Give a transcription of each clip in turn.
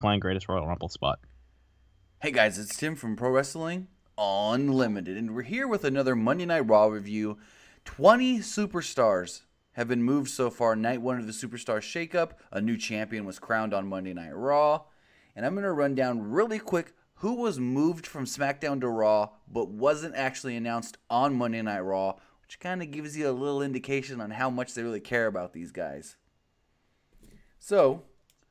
playing Greatest Royal Rumble spot. Hey guys, it's Tim from Pro Wrestling Unlimited, and we're here with another Monday Night Raw review. 20 superstars have been moved so far. Night one of the Superstar Shakeup. A new champion was crowned on Monday Night Raw. And I'm going to run down really quick who was moved from SmackDown to Raw, but wasn't actually announced on Monday Night Raw, which kind of gives you a little indication on how much they really care about these guys. So.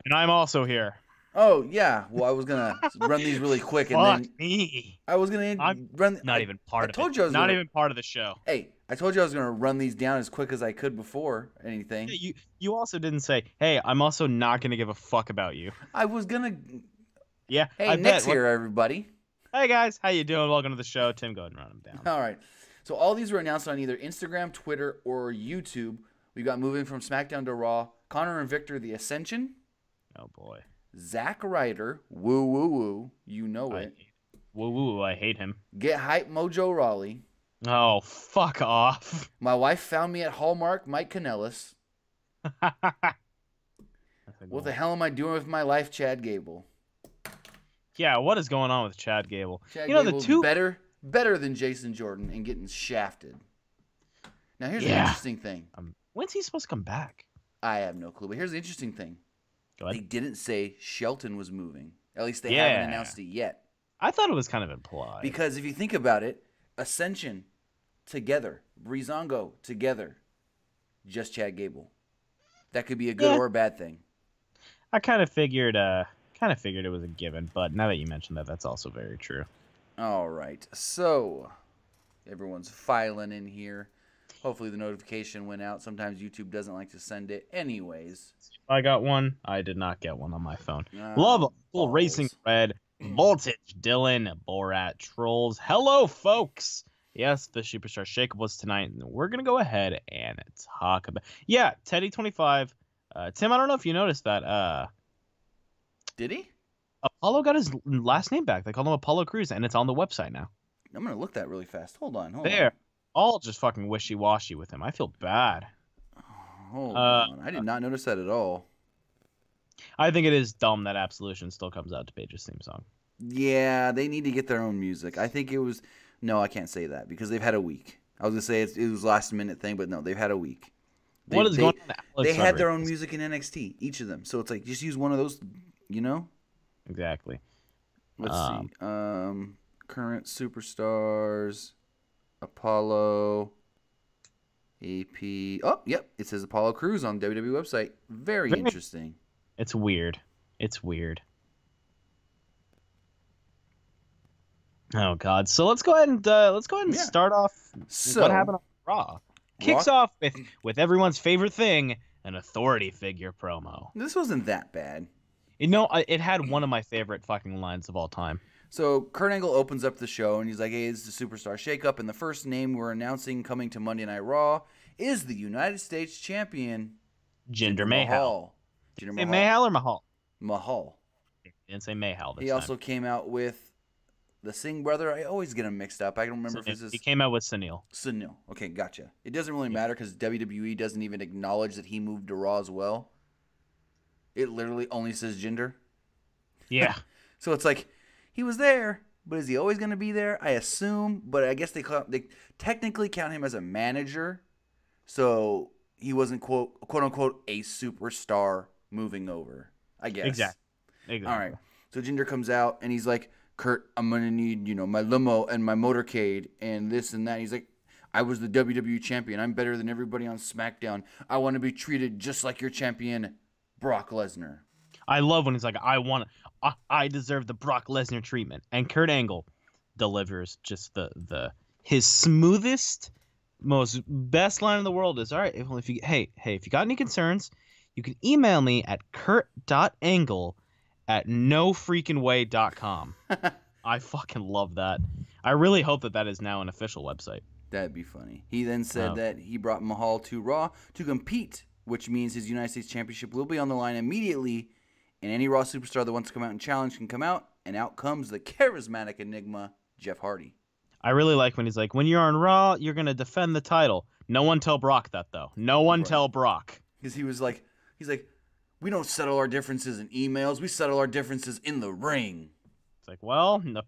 And I'm also here. Oh, yeah. Well, I was going to run these really quick. And Fuck then me. I was going to run. Not even part of it. I told you I was not even part of the show. Hey, I told you I was going to run these down as quick as I could before anything. Yeah, you also didn't say, hey, I'm also not going to give a fuck about you. I was going to. Yeah. Hey, Nick's here, everybody. Hey, guys. How you doing? Welcome to the show. Tim, go ahead and run them down. All right. So all these were announced on either Instagram, Twitter, or YouTube. We got moving from SmackDown to Raw. Connor and Victor, The Ascension. Oh, boy. Zack Ryder, woo, woo, woo. You know it. Woo, woo, I hate him. Get Hype, Mojo Rawley. Oh, fuck off. My Wife Found Me at Hallmark, Mike Kanellis. What the hell am I doing with my life, Chad Gable? Yeah, what is going on with Chad Gable? Chad Gable's the two better than Jason Jordan and getting shafted. Now, here's the interesting thing. When's he supposed to come back? I have no clue, but here's the interesting thing. Go ahead. They didn't say Shelton was moving. At least they haven't announced it yet. I thought it was kind of implied. Because if you think about it, Ascension together, Breezango together, just Chad Gable. That could be a good or a bad thing. I kind of figured it was a given, but now that you mentioned that, that's also very true. All right. So, everyone's filing in here. Hopefully the notification went out. Sometimes YouTube doesn't like to send it anyways. I got one. I did not get one on my phone. Love Full Racing Red, Voltage, Dylan, Borat, Trolls. Hello, folks. Yes, the Superstar Shakeup was tonight, and we're going to go ahead and talk about... Yeah, Teddy25. Tim, I don't know if you noticed that. Did he? Apollo got his last name back. They call him Apollo Crews, and it's on the website now. I'm going to look that really fast. Hold on. All just fucking wishy-washy with him. I feel bad. Hold on. I did not notice that at all. I think it is dumb that Absolution still comes out to Paige's theme song. Yeah, they need to get their own music. I think it was... No, I can't say that because they've had a week. I was going to say it was a last-minute thing, but no, they've had a week. What is going on? They had their own music in NXT, each of them. So it's like, just use one of those, you know? Exactly. Let's see. Current superstars... Apollo, AP. Oh, yep. It says Apollo Crews on WWE website. Very interesting. It's weird. It's weird. Oh God. So let's go ahead and start off. So, what happened on Raw? Kicks off with everyone's favorite thing, an authority figure promo. This wasn't that bad. You know, it had one of my favorite fucking lines of all time. So Kurt Angle opens up the show, and he's like, hey, it's the Superstar Shakeup, and the first name we're announcing coming to Monday Night Raw is the United States Champion, Jinder Mahal. Jinder Mahal. Mahal or Mahal? Mahal. He didn't say Mahal this time. He also came out with the Singh brother. I always get them mixed up. I don't remember if this is... He came out with Sunil. Sunil. Okay, gotcha. It doesn't really matter because WWE doesn't even acknowledge that he moved to Raw as well. It literally only says Jinder. Yeah. So it's like... He was there, but is he always going to be there? I assume, but I guess they technically count him as a manager, so he wasn't quote unquote a superstar moving over. I guess exactly. All right. So Jinder comes out and he's like, "Kurt, I'm gonna need my limo and my motorcade and this and that." He's like, "I was the WWE champion. I'm better than everybody on SmackDown. I want to be treated just like your champion, Brock Lesnar." I love when he's like, I deserve the Brock Lesnar treatment. And Kurt Angle delivers just his smoothest, most best line in the world is, all right, if you got any concerns, you can email me at kurt.angle@nofreakinway.com. I fucking love that. I really hope that is now an official website. That'd be funny. He then said that he brought Mahal to Raw to compete, which means his United States Championship will be on the line immediately. And any Raw superstar that wants to come out and challenge can come out. And out comes the charismatic enigma, Jeff Hardy. I really like when he's like, when you're on Raw, you're going to defend the title. No one tell Brock that, though. No one tell Brock. Because he's like, We don't settle our differences in emails. We settle our differences in the ring. It's like, well, no,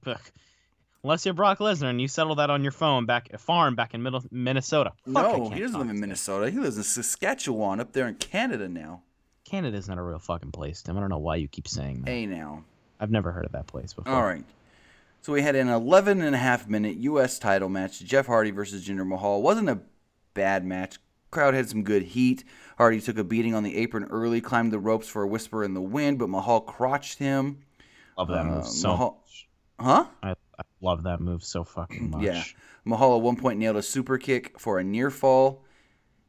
unless you're Brock Lesnar and you settle that on your phone back in Minnesota. No, he doesn't live in Minnesota. He lives in Saskatchewan up there in Canada now. Canada's not a real fucking place, Tim. I don't know why you keep saying that. Hey, now. I've never heard of that place before. All right. So we had an 11.5-minute U.S. title match. Jeff Hardy versus Jinder Mahal. Wasn't a bad match. Crowd had some good heat. Hardy took a beating on the apron early, climbed the ropes for a whisper in the wind, but Mahal crotched him. Love that move so much. Huh? I love that move so fucking much. Yeah. Mahal at one point nailed a super kick for a near fall.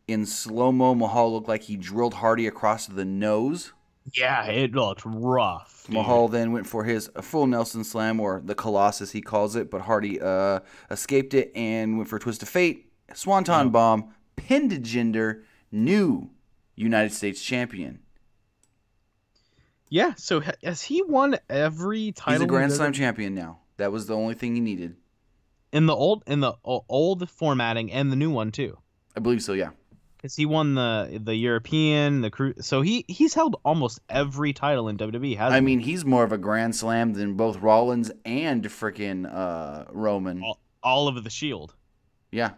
In slow-mo, Mahal looked like he drilled Hardy across the nose. Yeah, it looked rough. Dude. Mahal then went for his full Nelson Slam, or the Colossus he calls it, but Hardy escaped it and went for a twist of fate. Swanton bomb, pinned Jinder, new United States champion. Yeah, so has he won every title? He's a Grand Slam champion now. That was the only thing he needed. In the old formatting and the new one too. I believe so, yeah. Because he won the European, the crew. So he's held almost every title in WWE, hasn't he? I mean, he's more of a Grand Slam than both Rollins and freaking Roman. All of the Shield. Yeah.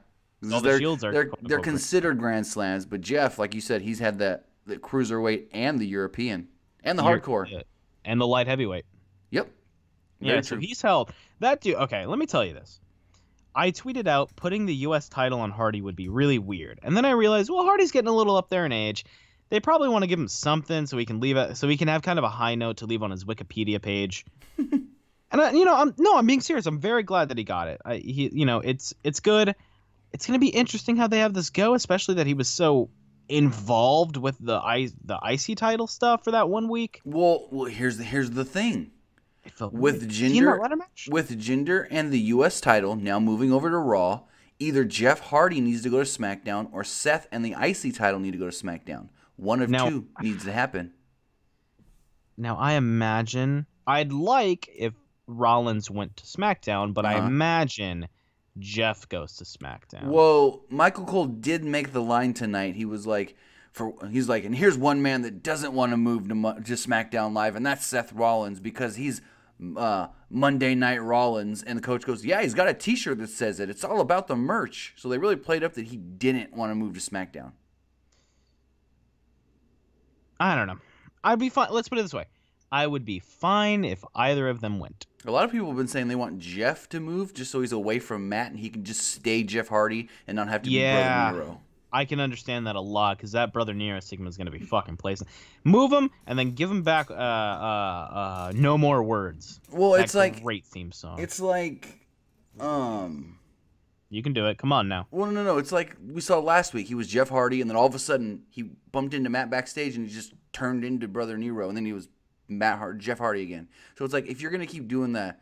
All the Shields are they're considered Grand Slams, but Jeff, like you said, he's had the Cruiserweight and the European and the Hardcore. And the light heavyweight. Yep. Yeah, so he's held that dude. Okay, let me tell you this. I tweeted out putting the U.S. title on Hardy would be really weird, and then I realized, well, Hardy's getting a little up there in age. They probably want to give him something so he can have kind of a high note to leave on his Wikipedia page. And I'm being serious. I'm very glad that he got it. It's good. It's gonna be interesting how they have this go, especially that he was so involved with the IC title stuff for that 1 week. Well, here's the thing. With Jinder and the U.S. title now moving over to Raw, either Jeff Hardy needs to go to SmackDown or Seth and the IC title need to go to SmackDown. One of two needs to happen. Now, I imagine I'd like if Rollins went to SmackDown, but I imagine Jeff goes to SmackDown. Well, Michael Cole did make the line tonight. He was like, and here's one man that doesn't want to move to SmackDown Live, and that's Seth Rollins because he's Monday Night Rollins. And the coach goes, yeah, he's got a T-shirt that says it. It's all about the merch. So they really played up that he didn't want to move to SmackDown. I don't know. I'd be fine. Let's put it this way. I would be fine if either of them went. A lot of people have been saying they want Jeff to move just so he's away from Matt and he can just stay Jeff Hardy and not have to be Brother Nero. I can understand that a lot because that Brother Nero stigma is going to be fucking placed. Move him and then give him back No More Words. Well, it's like great theme song. It's like you can do it. Come on now. Well, no. It's like we saw last week. He was Jeff Hardy and then all of a sudden he bumped into Matt backstage and he just turned into Brother Nero and then he was Jeff Hardy again. So it's like if you're going to keep doing that,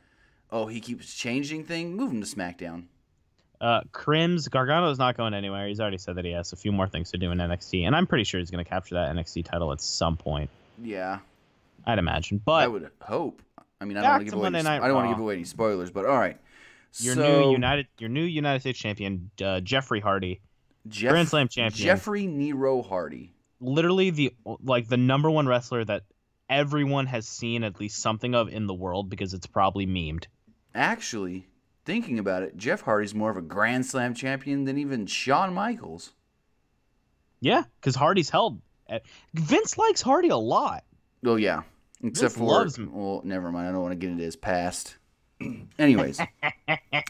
he keeps changing thing, move him to SmackDown. Gargano's not going anywhere. He's already said that he has a few more things to do in NXT, and I'm pretty sure he's going to capture that NXT title at some point. Yeah, I'd imagine. But I would hope. I mean, I don't want to give away any spoilers, but all right. Your new United States champion, Jeffrey Hardy, Grand Slam champion, Jeffrey Nero Hardy. Literally the number one wrestler that everyone has seen at least something of in the world because it's probably memed. Actually, thinking about it, Jeff Hardy's more of a Grand Slam champion than even Shawn Michaels. Yeah, because Hardy's held. Vince likes Hardy a lot. Oh, yeah. Except Vince loves him. Well, never mind. I don't want to get into his past. Anyways. Right.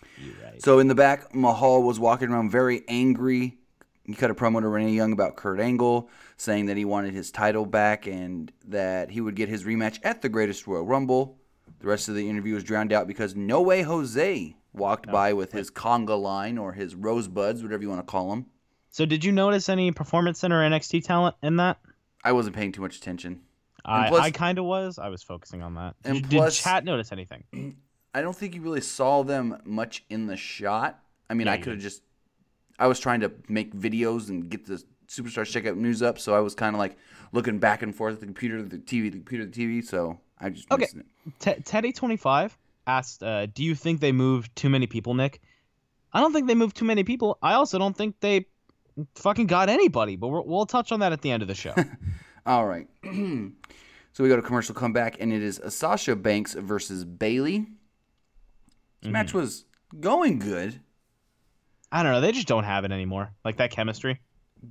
So in the back, Mahal was walking around very angry. He cut a promo to Renee Young about Kurt Angle, saying that he wanted his title back and that he would get his rematch at the Greatest Royal Rumble. The rest of the interview was drowned out because No Way Jose walked by with his conga line or his rosebuds, whatever you want to call them. So did you notice any Performance Center NXT talent in that? I wasn't paying too much attention. I kind of was. I was focusing on that. Did chat notice anything? I don't think you really saw them much in the shot. I mean, I was trying to make videos and get the Superstar Shakeup news up, so I was kind of like looking back and forth at the computer to the TV, so I just missed it. Teddy25 asked, do you think they moved too many people, Nick? I don't think they moved too many people. I also don't think they fucking got anybody, but we'll touch on that at the end of the show. All right. So we go to commercial comeback, and it is Sasha Banks versus Bayley. This match was going good. I don't know. They just don't have it anymore. Like that chemistry.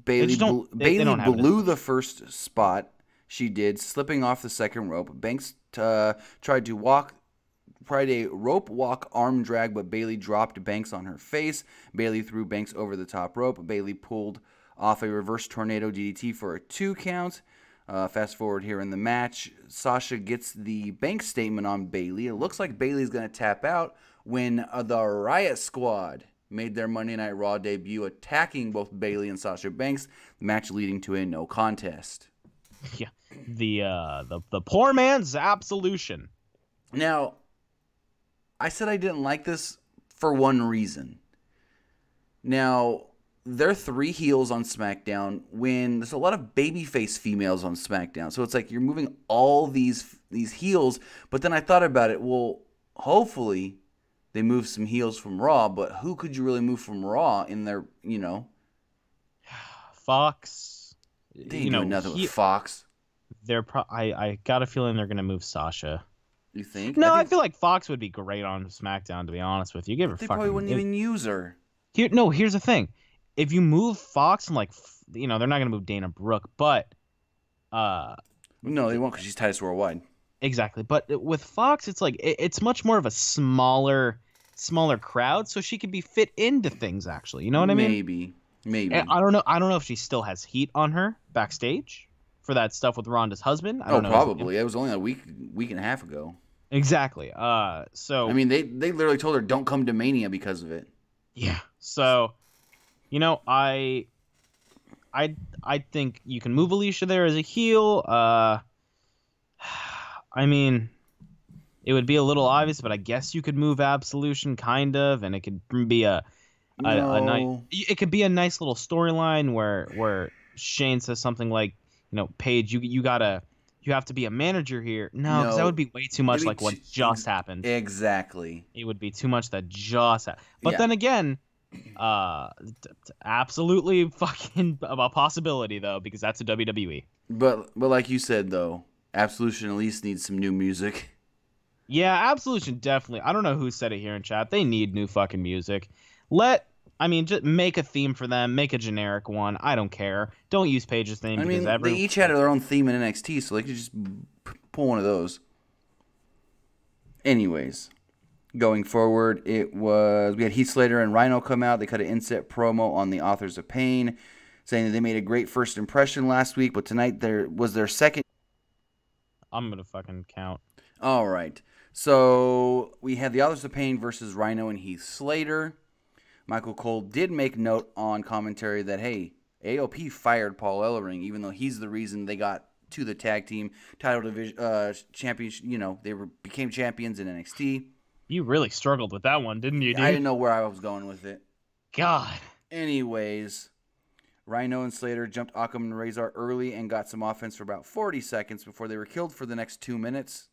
Bayley don't have blew the first spot. She did, slipping off the second rope. Banks tried a rope walk arm drag, but Bayley dropped Banks on her face. Bayley threw Banks over the top rope. Bayley pulled off a reverse tornado DDT for a 2 count. Fast forward here in the match, Sasha gets the Banks statement on Bayley. It looks like Bayley's going to tap out when the Riot Squad made their Monday Night Raw debut, attacking both Bayley and Sasha Banks. The match leading to a no contest. Yeah, the poor man's absolution. Now, I said I didn't like this for one reason. Now, there are 3 heels on SmackDown when there's a lot of babyface females on SmackDown. So it's like you're moving all these heels. But then I thought about it. Well, hopefully they move some heels from Raw. But who could you really move from Raw in their, Fox. They ain't doing nothing with Fox. I got a feeling they're going to move Sasha. You think? No, I feel like Fox would be great on SmackDown, to be honest with you. Give her they probably wouldn't even use her. Here's the thing. If you move Fox and they're not going to move Dana Brooke, but no, they won't because she's Titus Worldwide. Exactly. But with Fox, it's like it's much more of a smaller crowd, so she could be fit into things actually. You know what I mean? Maybe. And I don't know if she still has heat on her backstage for that stuff with Ronda's husband. I don't know. Probably. It was only a week and a half ago. Exactly. So I mean, they literally told her don't come to Mania because of it. Yeah. So, I think you can move Alicia there as a heel. I mean, it would be a little obvious, but I guess you could move Absolution kind of, and it could be a nice. It could be a nice little storyline where Shane says something like, Paige, you have to be a manager here. No, because that would be way too much like what just happened. Exactly. It would be too much that just happened. But then again, absolutely fucking a possibility though, because that's a WWE. But like you said though, Absolution at least needs some new music. Yeah, Absolution definitely. I don't know who said it here in chat. They need new fucking music. Just make a theme for them. Make a generic one. I don't care. Don't use Paige's theme because they each had their own theme in NXT, so they could just pull one of those. Anyways, going forward, we had Heath Slater and Rhino come out. They cut an inset promo on the Authors of Pain, saying that they made a great first impression last week, but tonight was their second. I'm gonna fucking count. All right. So we had the Authors of Pain versus Rhino and Heath Slater. Michael Cole did make note on commentary that, hey, AOP fired Paul Ellering, even though he's the reason they got to the tag team title division championship. They became champions in NXT. You really struggled with that one, didn't you, dude? I didn't know where I was going with it. God. Anyways, Rhino and Slater jumped Occam and Razor early and got some offense for about 40 seconds before they were killed for the next 2 minutes.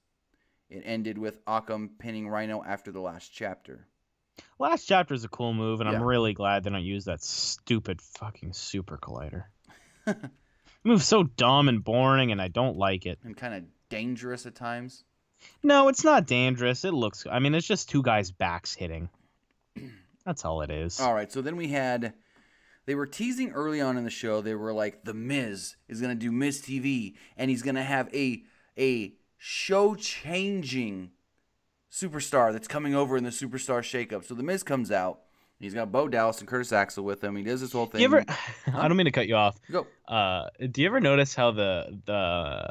It ended with Occam pinning Rhino after the last chapter. Last chapter is a cool move, and I'm really glad they don't use that stupid fucking super collider. Move's so dumb and boring, and I don't like it. And kind of dangerous at times. No, it's not dangerous. It's just 2 guys' backs hitting. That's all it is. All right, so then they were teasing early on in the show. They were like, The Miz is going to do Miz TV, and he's going to have a show-changing superstar that's coming over in the Superstar Shakeup. So The Miz comes out. He's got Bo Dallas and Curtis Axel with him. He does this whole thing. I don't mean to cut you off. Go. Do you ever notice how the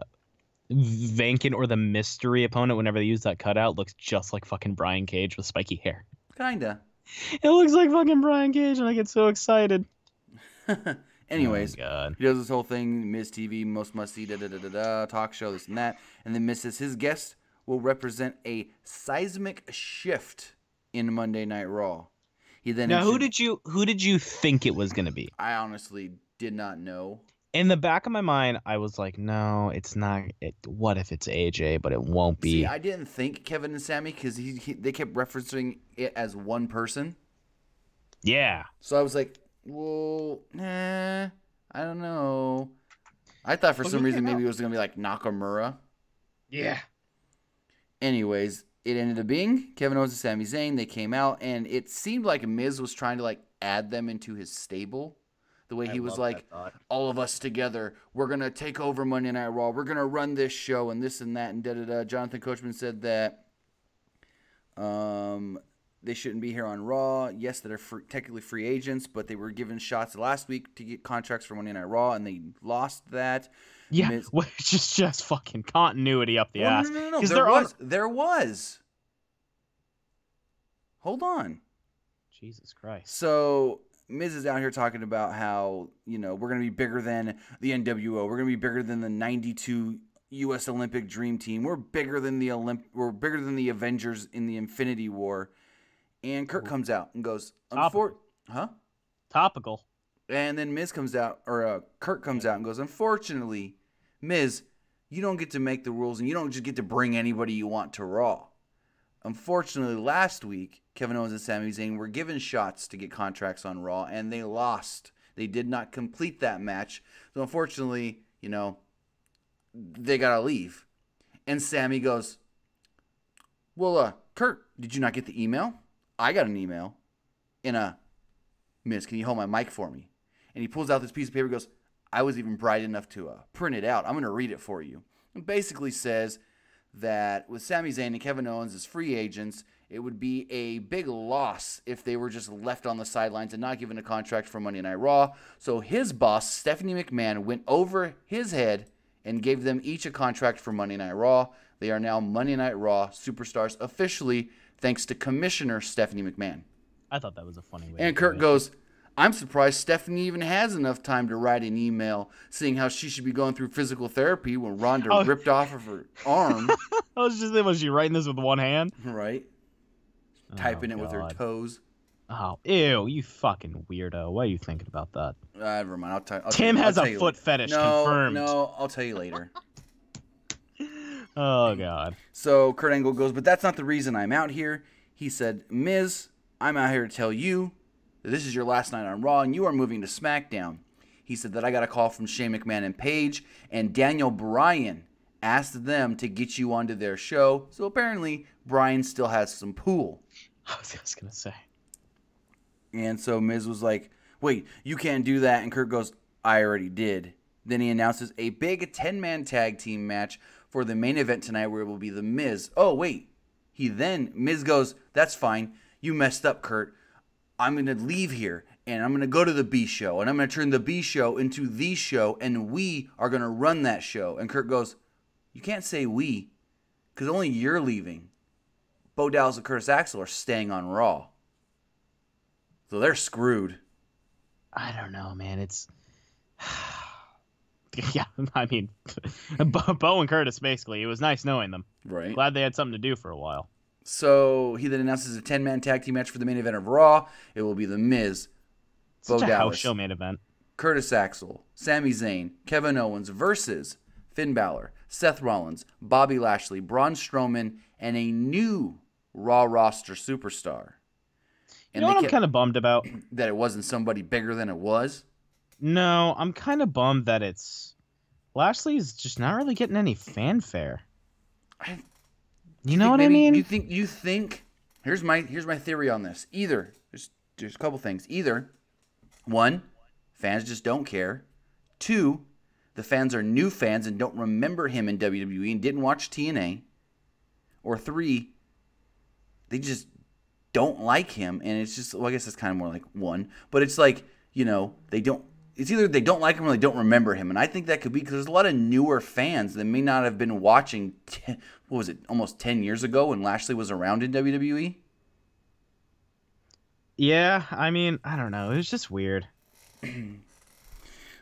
vacant or the mystery opponent, whenever they use that cutout, looks just like fucking Brian Cage with spiky hair? Kinda. It looks like fucking Brian Cage, and I get so excited. Anyways, God. He does this whole thing, Miz TV, most must-see, talk show, this and that. And then Miz says his guest will represent a seismic shift in Monday Night Raw. He then who did you think it was going to be? I honestly did not know. In the back of my mind, I was like, no, it's not. What if it's AJ? But it won't be. See, I didn't think Kevin and Sammy because they kept referencing it as one person. Yeah. So I was like, well, I don't know. I thought for some reason maybe it was going to be like Nakamura. Yeah. Anyways, it ended up being Kevin Owens and Sami Zayn. They came out, and it seemed like Miz was trying to like add them into his stable. The way he was like, all of us together, we're going to take over Monday Night Raw. We're going to run this show and this and that and da-da-da. Jonathan Coachman said that they shouldn't be here on Raw. Yes, they're technically free agents, but they were given shots last week to get contracts for Monday Night Raw, and they lost that. Yeah, which is just fucking continuity up the ass. No. There was. Hold on. Jesus Christ. So Miz is out here talking about how, we're going to be bigger than the NWO. We're going to be bigger than the 92 U.S. Olympic Dream Team. We're bigger than the Avengers in the Infinity War. And Kurt comes out and goes, Topical. And then Miz comes out, or Kurt comes out and goes, unfortunately, Miz, you don't get to make the rules and you don't just get to bring anybody you want to Raw. Unfortunately, last week, Kevin Owens and Sami Zayn were given shots to get contracts on Raw, and they lost. They did not complete that match. So unfortunately, they got to leave. And Sami goes, well, Kurt, did you not get the email? I got an email Miz, can you hold my mic for me? And he pulls out this piece of paper and goes, I was even bright enough to print it out. I'm going to read it for you. It basically says that with Sami Zayn and Kevin Owens as free agents, it would be a big loss if they were just left on the sidelines and not given a contract for Monday Night Raw. So his boss, Stephanie McMahon, went over his head and gave them each a contract for Monday Night Raw. They are now Monday Night Raw superstars officially, thanks to Commissioner Stephanie McMahon. I thought that was a funny way. And Kurt goes, I'm surprised Stephanie even has enough time to write an email seeing how she should be going through physical therapy when Ronda ripped off of her arm. I was just thinking, was she writing this with one hand? Right. Typing it with her toes. Oh, ew, you fucking weirdo. Why are you thinking about that? Never mind. Tim has a foot fetish, confirmed. No, I'll tell you later. Oh, God. So Kurt Angle goes, but that's not the reason I'm out here. He said, Miz, I'm out here to tell you that this is your last night on Raw and you are moving to SmackDown. He said that I got a call from Shane McMahon and Paige, and Daniel Bryan asked them to get you onto their show. So apparently, Bryan still has some pull. I was going to say. And so Miz was like, wait, you can't do that. And Kurt goes, I already did. Then he announces a big 10-man tag team match for the main event tonight where it will be The Miz. Oh, wait. Miz goes, that's fine. You messed up, Kurt. I'm going to leave here, and I'm going to go to the B show, and I'm going to turn the B show into the show, and we are going to run that show. And Kurt goes, you can't say we, because only you're leaving. Bo Dallas and Curtis Axel are staying on Raw. So they're screwed. I don't know, man. It's... Yeah, I mean, Bo and Curtis, basically. It was nice knowing them. Right. Glad they had something to do for a while. So he then announces a 10-man tag team match for the main event of Raw. It will be The Miz, Bo Dallas, house show main event, Curtis Axel, Sami Zayn, Kevin Owens versus Finn Balor, Seth Rollins, Bobby Lashley, Braun Strowman, and a new Raw roster superstar. And you know what I'm kind of bummed about? That it wasn't somebody bigger than it was? No, I'm kind of bummed that Lashley's just not really getting any fanfare. You know what I mean? You think here's my theory on this. Either there's a couple things. Either one, fans just don't care. Two, the fans are new fans and don't remember him in WWE and didn't watch TNA. Or three, they just don't like him, and it's just, well, I guess it's kind of more like one, but it's like, it's either they don't like him or they don't remember him, and I think that could be because there's a lot of newer fans that may not have been watching, almost 10 years ago when Lashley was around in WWE? Yeah, I mean, I don't know. It was just weird.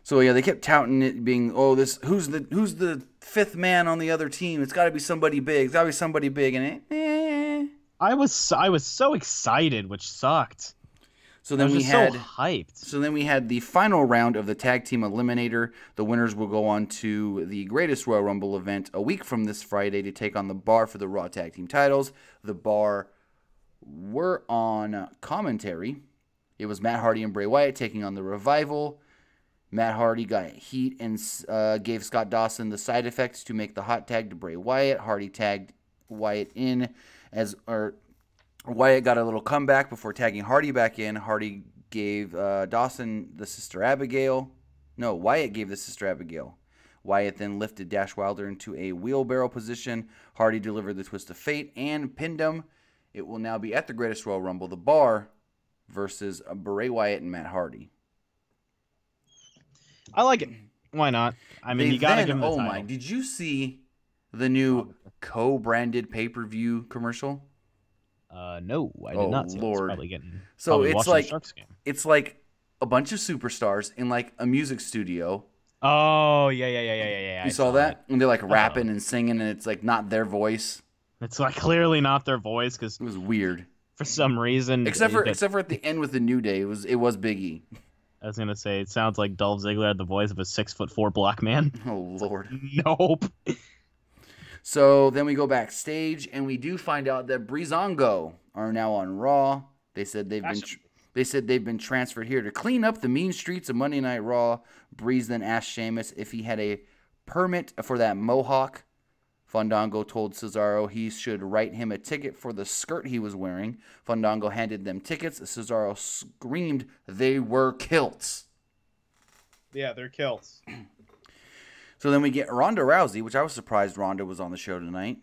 So yeah, they kept touting it being, who's the fifth man on the other team? It's got to be somebody big. It's got to be somebody big, and I was so excited, which sucked. So then we had so hyped. So then we had the final round of the tag team eliminator. The winners will go on to the Greatest Royal Rumble event a week from this Friday to take on the Bar for the Raw tag team titles. The Bar were on commentary. It was Matt Hardy and Bray Wyatt taking on the Revival. Matt Hardy got heat and gave Scott Dawson the side effects to make the hot tag to Bray Wyatt. Hardy tagged Wyatt in Wyatt got a little comeback before tagging Hardy back in. Hardy gave Dawson the Sister Abigail. No, Wyatt gave the Sister Abigail. Wyatt then lifted Dash Wilder into a wheelbarrow position. Hardy delivered the Twist of Fate and pinned him. It will now be at the Greatest Royal Rumble, The Bar versus Bray Wyatt and Matt Hardy. I like it. Why not? I mean, you got to give him the title. Oh my, did you see the new co-branded pay-per-view commercial? No, I did not see Lord. So it's like a bunch of superstars in like a music studio. Oh, yeah. You saw that? And they're like rapping and singing, and it's like not their voice. It's like clearly not their voice because it was weird for some reason. Except for at the end with the New Day, it was Big E. I was gonna say it sounds like Dolph Ziggler had the voice of a 6'4" black man. Oh Lord. Nope. So then we go backstage and we do find out that Breezango are now on Raw. They said they've been transferred here to clean up the mean streets of Monday Night Raw. Breeze then asked Sheamus if he had a permit for that mohawk. Fandango told Cesaro he should write him a ticket for the skirt he was wearing. Fandango handed them tickets. Cesaro screamed they were kilts. Yeah, they're kilts. So then we get Ronda Rousey, which I was surprised Ronda was on the show tonight.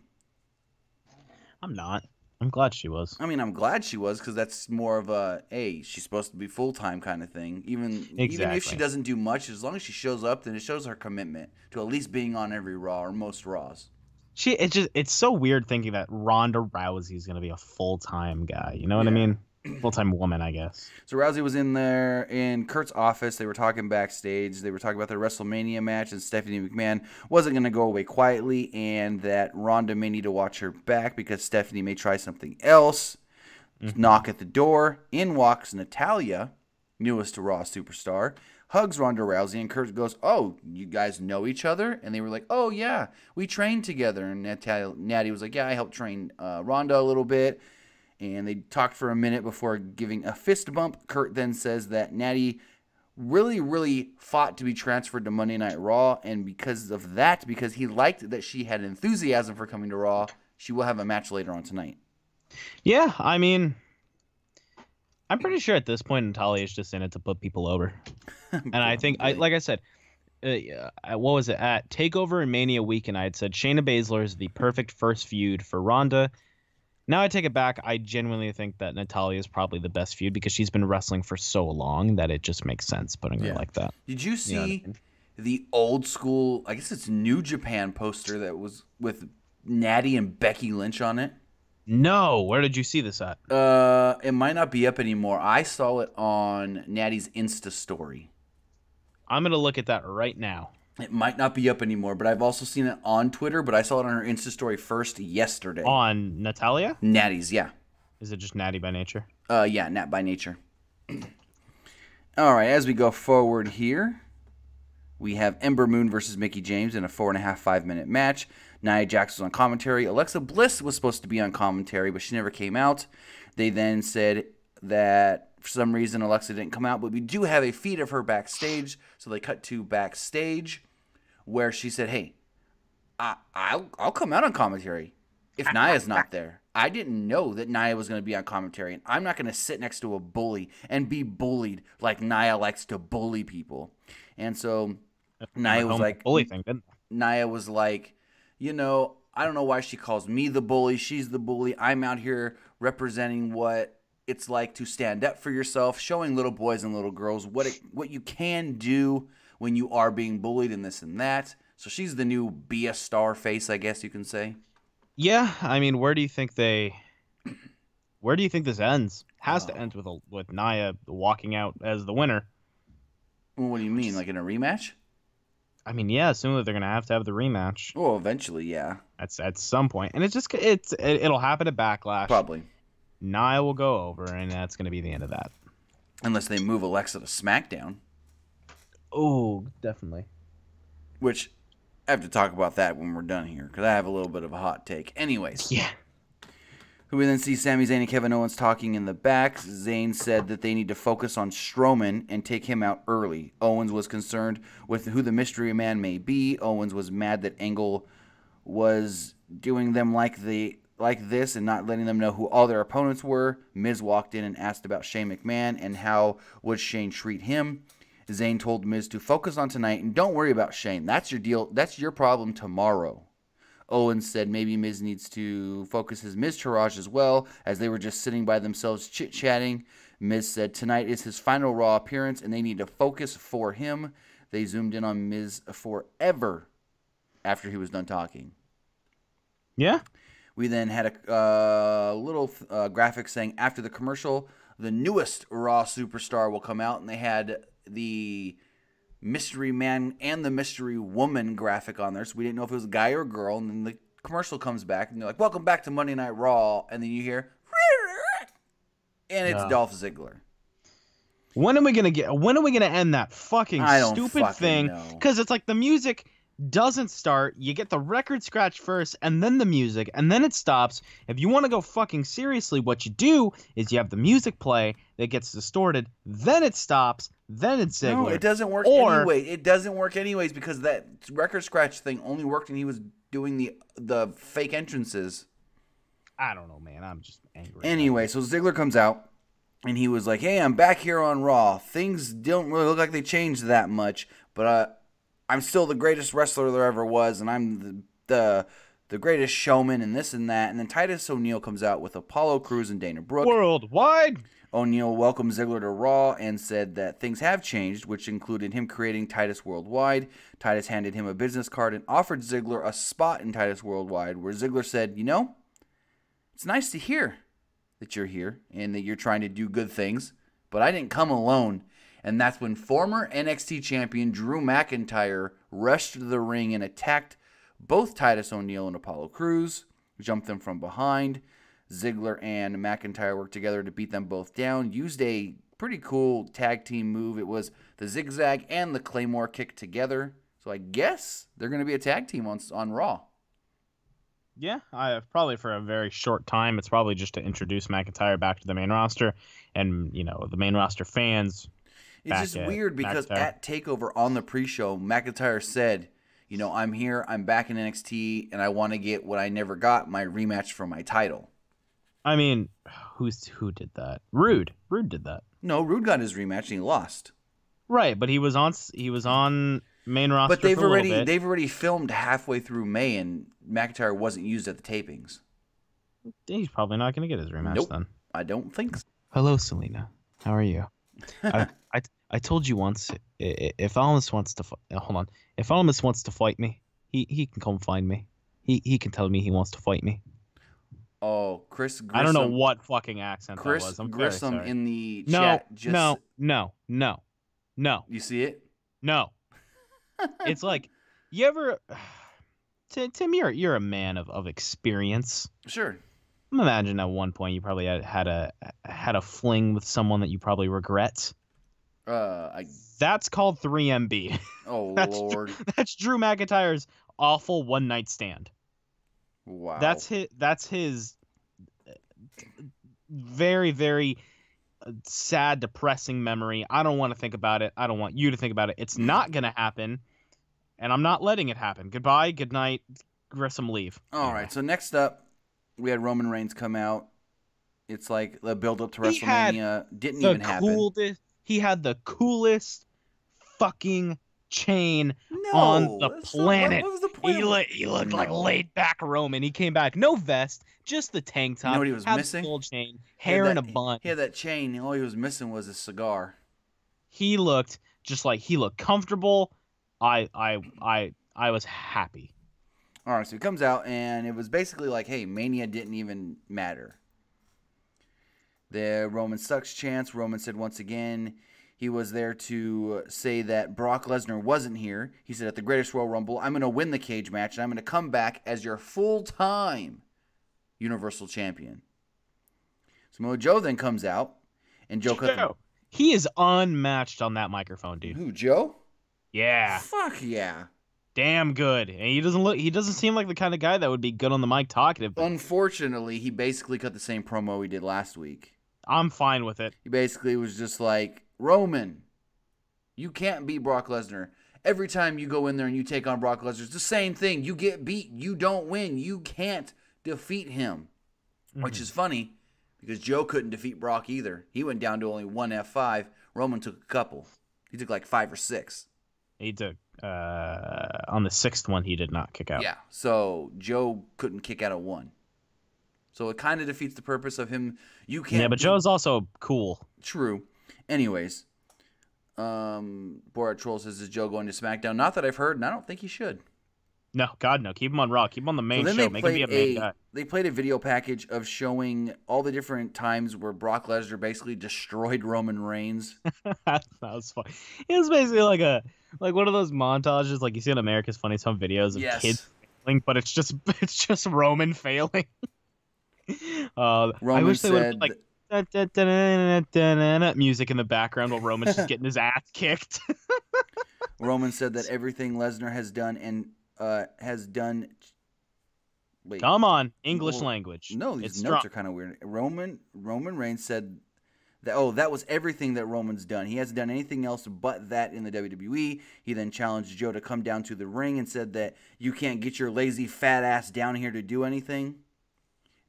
I'm not. I'm glad she was. I mean, I'm glad she was because that's more of a, hey, she's supposed to be full-time kind of thing. Even if she doesn't do much, as long as she shows up, then it shows her commitment to at least being on every Raw or most Raws. It's so weird thinking that Ronda Rousey is going to be a full-time guy. You know what I mean? Full-time woman, I guess. So Rousey was in there in Kurt's office. They were talking backstage. They were talking about their WrestleMania match, and Stephanie McMahon wasn't going to go away quietly, and that Ronda may need to watch her back because Stephanie may try something else. Knock at the door. In walks Natalia, newest to Raw superstar, hugs Ronda Rousey, and Kurt goes, "Oh, you guys know each other?" And they were like, "Oh, yeah, we trained together." And Natty was like, "Yeah, I helped train Ronda a little bit." And they talked for a minute before giving a fist bump. Kurt then says that Natty really, really fought to be transferred to Monday Night Raw. And because of that, because he liked that she had enthusiasm for coming to Raw, she will have a match later on tonight. Yeah, I mean, I'm pretty sure at this point Natalia is just in it to put people over. And I think, like I said, what was it? At TakeOver and Mania Weekend, I had said Shayna Baszler is the perfect first feud for Ronda. Now I take it back. I genuinely think that Natalia is probably the best feud because she's been wrestling for so long that it just makes sense putting her like that. Did you see the old school, I guess it's New Japan poster that was with Natty and Becky Lynch on it? No. Where did you see this at? It might not be up anymore. I saw it on Natty's Insta story. I'm going to look at that right now. It might not be up anymore, but I've also seen it on Twitter, but I saw it on her Insta story first yesterday. On Natalia? Natty's, yeah. Is it just Natty by nature? Yeah, Nat by nature. All right, as we go forward here, we have Ember Moon versus Mickie James in a 5-minute match. Nia Jax was on commentary. Alexa Bliss was supposed to be on commentary, but she never came out. They then said that for some reason Alexa didn't come out, but we do have a feed of her backstage. So they cut to backstage where she said, "Hey, I'll come out on commentary if Nia's not there. I didn't know that Nia was going to be on commentary, and I'm not going to sit next to a bully and be bullied like Nia likes to bully people." And so Nia was like, Nia was like, you know, I don't know why she calls me the bully. She's the bully. I'm out here representing what it's like to stand up for yourself, showing little boys and little girls what you can do when you are being bullied and this and that. So she's the new be a star face, I guess you can say. Yeah, I mean, where do you think this ends? Has to end with Nia walking out as the winner. Well, what do you mean, like in a rematch? I mean, yeah, assuming they're gonna have to have the rematch. Well, eventually, yeah. That's at some point, and it'll happen at Backlash. Probably. Nia will go over, and that's gonna be the end of that. Unless they move Alexa to SmackDown. Oh, definitely. Which I have to talk about that when we're done here, because I have a little bit of a hot take. Anyways. Yeah. We then see Sami Zayn and Kevin Owens talking in the back. Zayn said that they need to focus on Strowman and take him out early. Owens was concerned with who the mystery man may be. Owens was mad that Angle was doing them like this and not letting them know who all their opponents were. Miz walked in and asked about Shane McMahon and how would Shane treat him. Zayn told Miz to focus on tonight and don't worry about Shane. That's your deal. That's your problem tomorrow. Owens said maybe Miz needs to focus his Miztourage as well, as they were just sitting by themselves chit-chatting. Miz said tonight is his final Raw appearance, and they need to focus for him. They zoomed in on Miz forever after he was done talking. Yeah. We then had a little graphic saying after the commercial, the newest Raw superstar will come out, and they had the mystery man and the mystery woman graphic on there, so we didn't know if it was a guy or a girl. And then the commercial comes back, and they're like, "Welcome back to Monday Night Raw," and then you hear, and it's Dolph Ziggler. When are we gonna end that fucking stupid thing? Because it's like the music doesn't start. You get the record scratch first, and then the music, and then it stops. If you want to go fucking seriously, what you do is you have the music play that gets distorted, then it stops, then it's Ziggler. No, it doesn't work anyway. It doesn't work anyways because that record scratch thing only worked when he was doing the fake entrances. I don't know, man. I'm just angry. Anyway, so Ziggler comes out, and he was like, "Hey, I'm back here on Raw. Things don't really look like they changed that much, but I'm still the greatest wrestler there ever was, and I'm the greatest showman and this and that." And then Titus O'Neil comes out with Apollo Crews and Dana Brooke. Worldwide. O'Neil welcomed Ziggler to Raw and said that things have changed, which included him creating Titus Worldwide. Titus handed him a business card and offered Ziggler a spot in Titus Worldwide, where Ziggler said, "You know, it's nice to hear that you're here and that you're trying to do good things, but I didn't come alone." And that's when former NXT champion Drew McIntyre rushed to the ring and attacked both Titus O'Neil and Apollo Crews, jumped them from behind. Ziggler and McIntyre worked together to beat them both down, used a pretty cool tag team move. It was the zigzag and the Claymore kick together. So I guess they're going to be a tag team on Raw. Yeah, probably for a very short time. It's probably just to introduce McIntyre back to the main roster and, the main roster fans. It's just weird because at TakeOver on the pre-show, McIntyre said, "I'm here, I'm back in NXT, and I want to get what I never got, my rematch for my title." I mean, who did that? Rude did that. No, Rude got his rematch and he lost. Right, but he was on main roster. But they've already filmed halfway through May, and McIntyre wasn't used at the tapings. He's probably not going to get his rematch then. I don't think so. Hello, Selena. How are you? I told you once, if Almas wants to if Almas wants to fight me, he can come find me. He can tell me he wants to fight me. Oh, Chris Grissom. I don't know what fucking accent that was. I'm Grissom very sorry. in the chat. No. You see it? No. It's like, you ever, Tim, you're a man of experience. Sure. Imagine at one point you probably had a fling with someone that you probably regret. That's called 3MB. Oh, Lord. That's Drew McIntyre's awful one night stand. Wow. That's his very, very sad, depressing memory. I don't want to think about it. I don't want you to think about it. It's not going to happen, and I'm not letting it happen. Goodbye, good night, Grissom, leave. All right, so next up, we had Roman Reigns come out. It's like the build-up to WrestleMania didn't even happen. He had the coolest fucking chain on the planet. What was the point? He looked like laid-back Roman. He came back, no vest, just the tank top. You know what he was missing? Gold chain, hair in a bun. He had that chain. All he was missing was a cigar. He looked comfortable. I was happy. All right, so he comes out, and it was basically like, hey, Mania didn't even matter. The Roman sucks chants. Roman said once again he was there to say that Brock Lesnar wasn't here. He said at the Greatest Royal Rumble, I'm going to win the cage match, and I'm going to come back as your full-time Universal Champion. Samoa Joe then comes out, and Joe. He is unmatched on that microphone, dude. Who, Joe? Yeah. Fuck yeah. damn good. And he doesn't seem like the kind of guy that would be good on the mic talkative. But unfortunately, he basically cut the same promo he did last week. I'm fine with it. He basically was just like, Roman, you can't beat Brock Lesnar. Every time you go in there and you take on Brock Lesnar, it's the same thing. You get beat. You don't win. You can't defeat him. Which is funny because Joe couldn't defeat Brock either. He went down to only one F5. Roman took a couple. He took like 5 or 6. He took, on the 6th one, he did not kick out. Yeah, so Joe couldn't kick out of 1. So it kind of defeats the purpose of him. You can't. Yeah, but Joe's also cool. True. Anyways, Borat Troll says, is Joe going to SmackDown? Not that I've heard, and I don't think he should. No, God, no. Keep him on Raw. Keep him on the main show. Make him be a main guy. They played a video package of showing all the different times where Brock Lesnar basically destroyed Roman Reigns. That was fun. It was basically like one of those montages like you see on America's Funniest Home Videos of kids failing, but it's just Roman failing. I wish they would have like music in the background while Roman's just getting his ass kicked. Roman said that everything Lesnar has done and has done. Wait, come on, English language. No, these notes are kind of weird. Roman Reigns said that that was everything that Roman's done. He hasn't done anything else but that in the WWE. He then challenged Joe to come down to the ring and said that you can't get your lazy fat ass down here to do anything.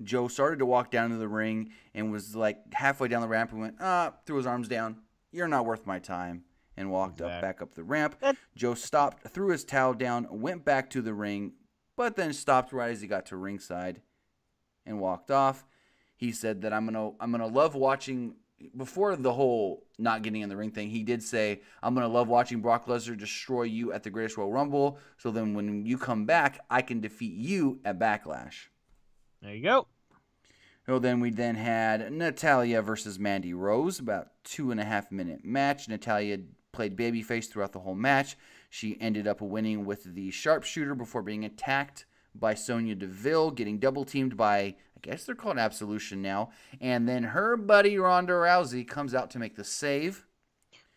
Joe started to walk down to the ring and was like halfway down the ramp and went, threw his arms down. You're not worth my time. And walked back up the ramp. Joe stopped, threw his towel down, went back to the ring, but then stopped right as he got to ringside and walked off. He said that I'm gonna love watching. Before the whole not getting in the ring thing, he did say, I'm gonna love watching Brock Lesnar destroy you at the Greatest Royal Rumble. So then when you come back, I can defeat you at Backlash. There you go. So then we had Natalia versus Mandy Rose, about 2.5 minute match. Natalia played babyface throughout the whole match. She ended up winning with the sharpshooter before being attacked by Sonya Deville, getting double teamed by, I guess they're called Absolution now. And then her buddy Ronda Rousey comes out to make the save.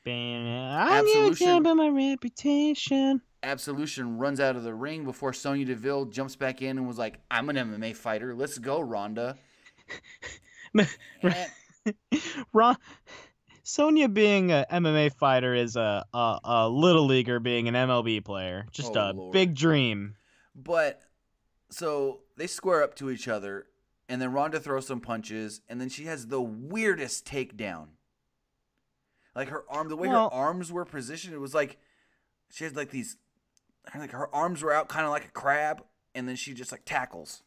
Absolution, my reputation. Absolution runs out of the ring before Sonya Deville jumps back in and was like, I'm an MMA fighter. Let's go, Ronda. Sonya being an MMA fighter is a little leaguer being an MLB player. Just big dream. But so they square up to each other, and then Ronda throws some punches, and then she has the weirdest takedown. Like her arms were positioned, it was like she had like these, like her arms were out kind of like a crab, and then she just like tackles.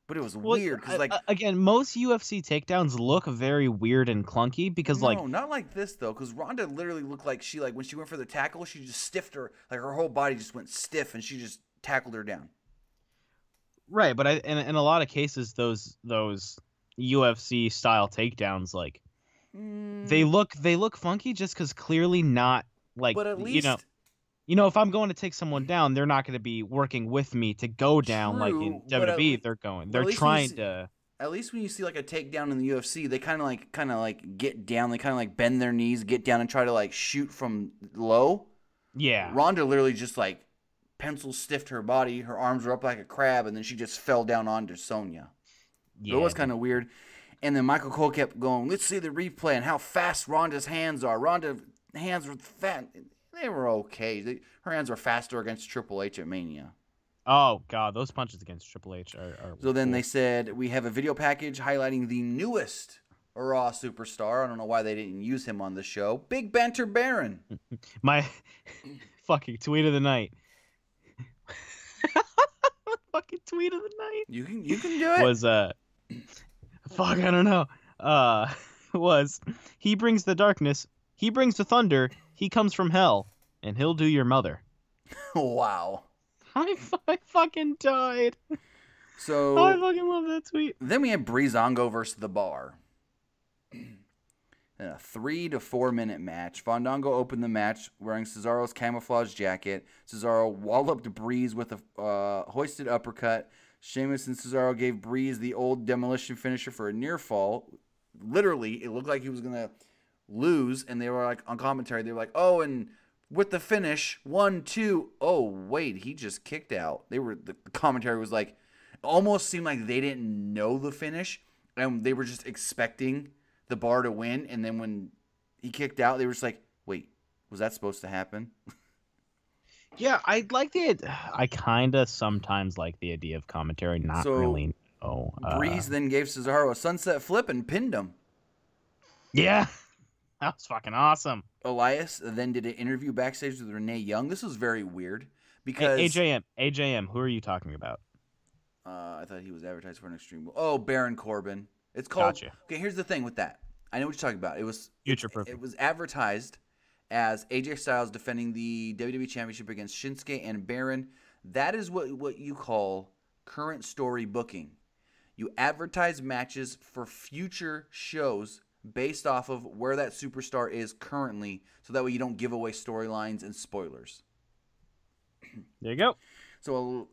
But it was weird because, like, again, most UFC takedowns look very weird and clunky because, no, not like this though. Because Ronda literally looked like she, like, when she went for the tackle, she just stiffed her, like her whole body just went stiff, and she just tackled her down. Right, but in a lot of cases, those UFC style takedowns, like, they look funky just because clearly not like. But at least you know, if I'm going to take someone down, they're not going to be working with me to go down like in WWE. They're trying to. At least when you see like a takedown in the UFC, they kind of like get down. They kind of like bend their knees, get down, and try to like shoot from low. Yeah. Ronda literally just like pencil stiffed her body. Her arms were up like a crab, and then she just fell down onto Sonya. Yeah. So it was kind of weird. And then Michael Cole kept going, let's see the replay and how fast Ronda's hands are. Ronda's hands were fat. They were okay. Her hands were faster against Triple H at Mania. Oh, God. Those punches against Triple H are So then they said, we have a video package highlighting the newest Raw superstar. I don't know why they didn't use him on the show. Big Banter Baron. My fucking tweet of the night. Fucking tweet of the night. You can do it. Was, fuck, I don't know. Was, he brings the darkness, he brings the thunder, he comes from hell, and he'll do your mother. Wow. I fucking died. So I fucking love that tweet. Then we had Breezango versus The Bar. A 3 to 4 minute match. Fandango opened the match wearing Cesaro's camouflage jacket. Cesaro walloped Breeze with a hoisted uppercut. Sheamus and Cesaro gave Breeze the old demolition finisher for a near fall. Literally, it looked like he was going to lose, and they were like, on commentary, they were like, oh, and with the finish. 1, 2. Oh, wait, he just kicked out. The commentary was like, almost seemed like they didn't know the finish, and they were just expecting the bar to win. And then when he kicked out, they were just like, wait, was that supposed to happen? Yeah, I kind of sometimes like the idea of commentary not really. Breeze then gave Cesaro a sunset flip and pinned him. Yeah, that was fucking awesome. Elias then did an interview backstage with Renee Young. This was very weird because AJM, who are you talking about? I thought he was advertised for an Extreme. Oh, Baron Corbin. It's called. Gotcha. Okay, here's the thing with that. I know what you're talking about. It was future-proof. It was advertised as AJ Styles defending the WWE Championship against Shinsuke and Baron. That is what you call current story booking. You advertise matches for future shows based off of where that superstar is currently, so that way you don't give away storylines and spoilers. There you go. So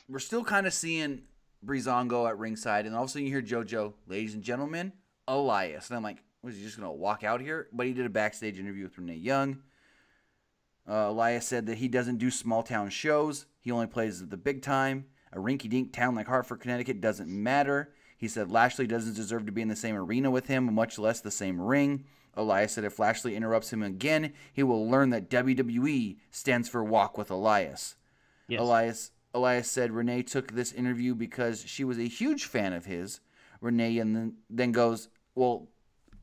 we're still kind of seeing Breezango at ringside, and all of a sudden you hear JoJo, ladies and gentlemen, Elias. And I'm like, was he just going to walk out here? But he did a backstage interview with Renee Young. Elias said that he doesn't do small town shows. He only plays at the big time. A rinky-dink town like Hartford, Connecticut doesn't matter. He said Lashley doesn't deserve to be in the same arena with him, much less the same ring. Elias said if Lashley interrupts him again, he will learn that WWE stands for Walk with Elias. Yes. Elias said Renee took this interview because she was a huge fan of his. Renee and then goes, well,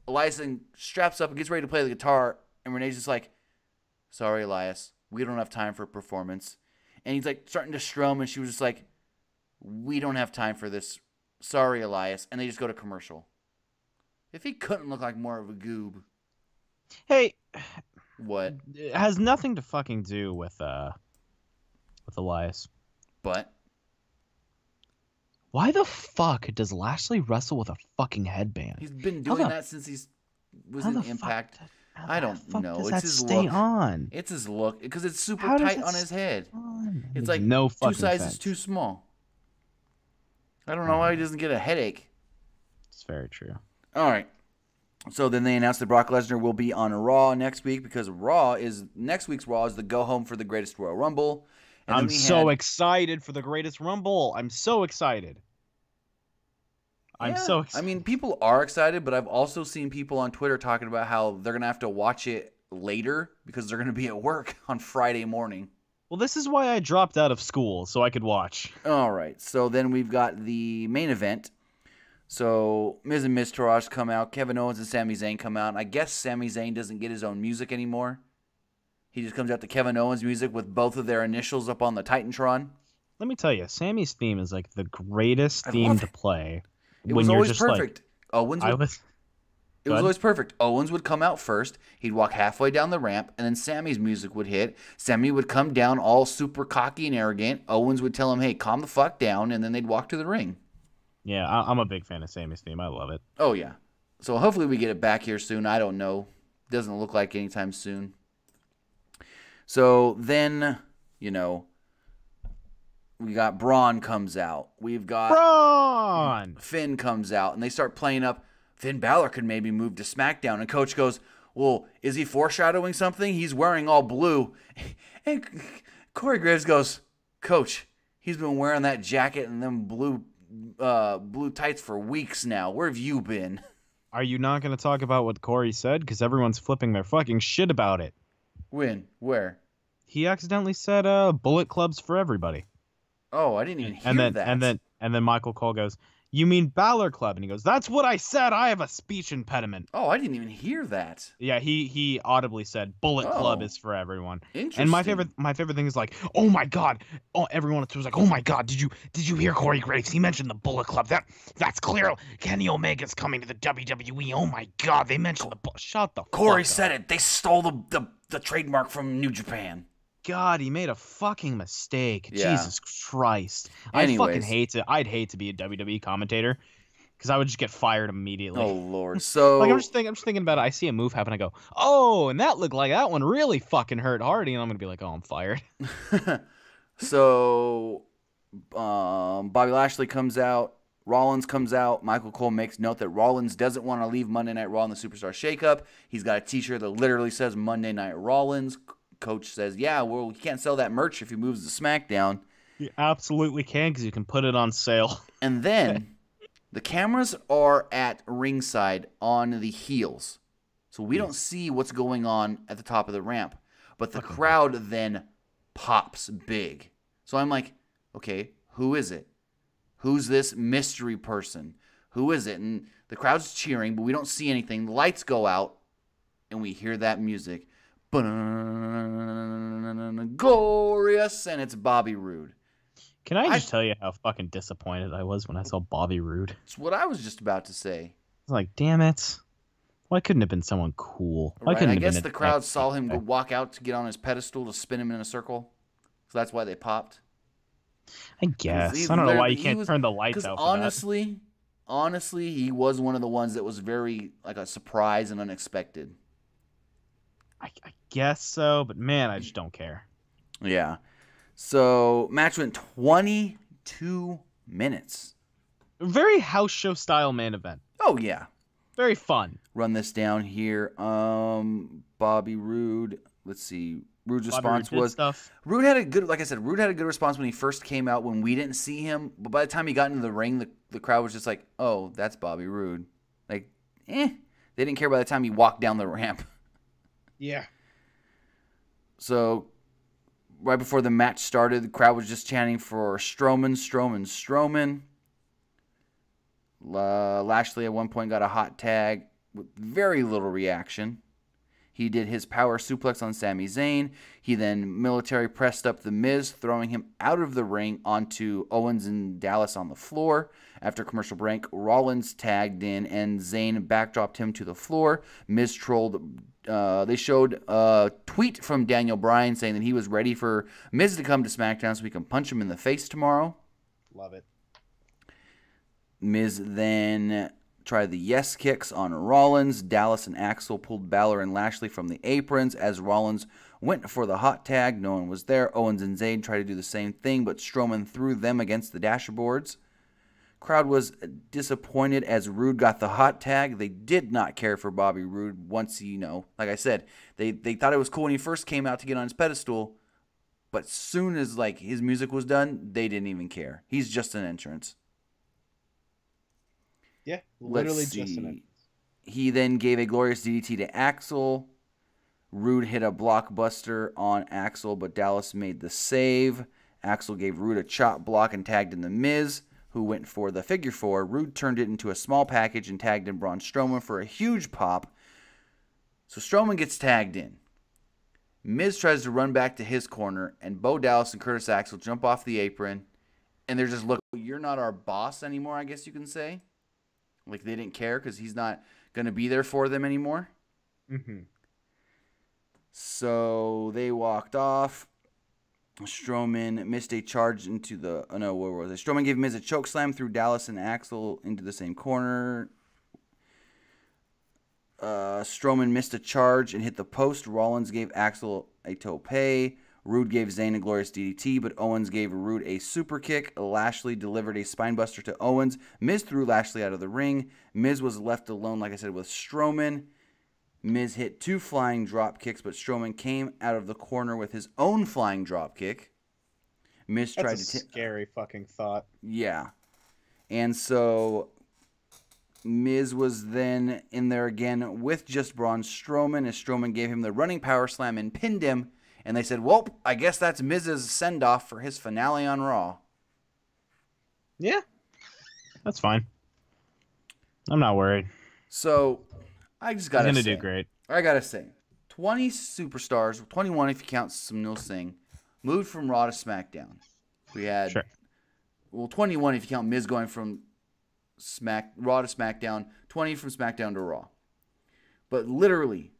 Elias then straps up and gets ready to play the guitar, and Renee's just like, sorry, Elias, we don't have time for a performance. And he's like starting to strum, and she was just like, we don't have time for this. Sorry, Elias. And they just go to commercial. If he couldn't look like more of a goob. Hey. What? It has nothing to fucking do with Elias. But? Why the fuck does Lashley wrestle with a fucking headband? He's been doing that since he was in Impact. I don't know. It's his look. On? It's his look because it's super tight on his head. It's like no two sizes too small. I don't know why he doesn't get a headache. It's very true. All right. So then they announced that Brock Lesnar will be on Raw next week because next week's Raw is the go home for the Greatest Royal Rumble. And I'm so excited for the Greatest Rumble. I'm so excited. I'm so excited. I mean, people are excited, but I've also seen people on Twitter talking about how they're going to have to watch it later because they're going to be at work on Friday morning. Well, this is why I dropped out of school, so I could watch. All right. So then we've got the main event. So Miz and Miz Taraj come out. Kevin Owens and Sami Zayn come out. And I guess Sami Zayn doesn't get his own music anymore. He just comes out to Kevin Owens' music with both of their initials up on the Titantron. Let me tell you, Sami's theme is like the greatest theme to play. It was always perfect. It was always perfect. Owens would come out first. He'd walk halfway down the ramp, and then Sami's music would hit. Sami would come down all super cocky and arrogant. Owens would tell him, hey, calm the fuck down, and then they'd walk to the ring. Yeah, I'm a big fan of Sami's theme. I love it. Oh, yeah. So hopefully we get it back here soon. I don't know. Doesn't look like anytime soon. So then, we got Braun comes out. We've got Braun! Finn comes out, and they start playing up Finn Balor could maybe move to SmackDown. And Coach goes, well, is he foreshadowing something? He's wearing all blue. And Corey Graves goes, Coach, he's been wearing that jacket and them blue tights for weeks now. Where have you been? Are you not going to talk about what Corey said? Because everyone's flipping their fucking shit about it. When? Where? He accidentally said Bullet Clubs for everybody. Oh, I didn't even hear that. And then Michael Cole goes, you mean Balor Club? And he goes, that's what I said. I have a speech impediment. Oh, I didn't even hear that. Yeah, he audibly said Bullet Club is for everyone. Interesting. And my favorite thing is like, oh my god. Oh, everyone was like, oh my god, did you hear Corey Graves? He mentioned the Bullet Club. That's clear. Kenny Omega's coming to the WWE. Oh my god, they mentioned shut the Corey fuck said up. It. They stole the trademark from New Japan. God, he made a fucking mistake. Yeah. Jesus Christ. Anyways. I'd hate to be a WWE commentator because I would just get fired immediately. Oh Lord. So like I'm just thinking about it. I see a move happen, I go, oh, and that looked like that one really fucking hurt Hardy, and I'm gonna be like, oh, I'm fired. So Bobby Lashley comes out, Rollins comes out. Michael Cole makes note that Rollins doesn't want to leave Monday Night Raw in the Superstar Shakeup. He's got a t-shirt that literally says Monday Night Rollins. coach says, yeah, well, you can't sell that merch if he moves to SmackDown. You absolutely can, because you can put it on sale. And then the cameras are at ringside on the heels. So we don't see what's going on at the top of the ramp. But the crowd then pops big. So I'm like, okay, who is it? Who's this mystery person? Who is it? And the crowd's cheering, but we don't see anything. The lights go out, and we hear that music. Glorious, and it's Bobby Roode. Can I just tell you how fucking disappointed I was when I saw Bobby Roode? It's what I was just about to say. I was like, damn it. Why couldn't it have been someone cool? Why Right. couldn't I it have guess been the crowd saw him go walk out to get on his pedestal to spin him in a circle. So that's why they popped. I guess. I don't know why you can't turn the lights out for honestly, he was one of the ones that was very like a surprise and unexpected. I guess so, but man, I just don't care. Yeah. So, match went 22 minutes. Very house show style main event. Oh, yeah. Very fun. Run this down here. Bobby Roode. Let's see. Roode's response was Roode had a good, like I said, Roode had a good response when he first came out when we didn't see him. But by the time he got into the ring, the crowd was just like, oh, that's Bobby Roode. Like, They didn't care by the time he walked down the ramp. Yeah. So, right before the match started, the crowd was just chanting for Strowman. Lashley at one point got a hot tag with very little reaction. He did his power suplex on Sami Zayn. He then military pressed up The Miz, throwing him out of the ring onto Owens and Dallas on the floor. After commercial break, Rollins tagged in and Zayn backdropped him to the floor. Miz trolled. They showed a tweet from Daniel Bryan saying that he was ready for Miz to come to SmackDown so we can punch him in the face tomorrow. Love it. Miz then tried the yes kicks on Rollins. Dallas and Axel pulled Balor and Lashley from the aprons as Rollins went for the hot tag. No one was there. Owens and Zayn tried to do the same thing, but Strowman threw them against the dashboards. Crowd was disappointed as Roode got the hot tag. They did not care for Bobby Roode once he, like I said, they thought it was cool when he first came out to get on his pedestal, but soon as his music was done, they didn't even care. He's just an entrance. Yeah, literally just an entrance. He then gave a glorious DDT to Axel. Roode hit a blockbuster on Axel, but Dallas made the save. Axel gave Roode a chop block and tagged in The Miz, who went for the figure four. Roode turned it into a small package and tagged in Braun Strowman for a huge pop. So Strowman gets tagged in. Miz tries to run back to his corner, and Bo Dallas and Curtis Axel jump off the apron, and they're just looking, you're not our boss anymore, I guess you can say. Like they didn't care because he's not going to be there for them anymore. Mm-hmm. So they walked off. Strowman missed a charge into the... Oh, no, where was it? Strowman gave Miz a chokeslam, threw Dallas and Axel into the same corner. Strowman missed a charge and hit the post. Rollins gave Axel a tope. Roode gave Zayn a glorious DDT, but Owens gave Roode a super kick. Lashley delivered a spinebuster to Owens. Miz threw Lashley out of the ring. Miz was left alone, like I said, with Strowman. Miz hit 2 flying drop kicks, but Strowman came out of the corner with his own flying drop kick. Miz tried to... scary fucking thought. Yeah. And so Miz was then in there again with just Braun Strowman as Strowman gave him the running power slam and pinned him. And they said, well, I guess that's Miz's send-off for his finale on Raw. Yeah. That's fine. I'm not worried. So, I just got to say. He's going to do great. I got to say, 20 superstars, 21 if you count Samil Singh, moved from Raw to SmackDown. We had, 21 if you count Miz going from Raw to SmackDown, 20 from SmackDown to Raw. But literally,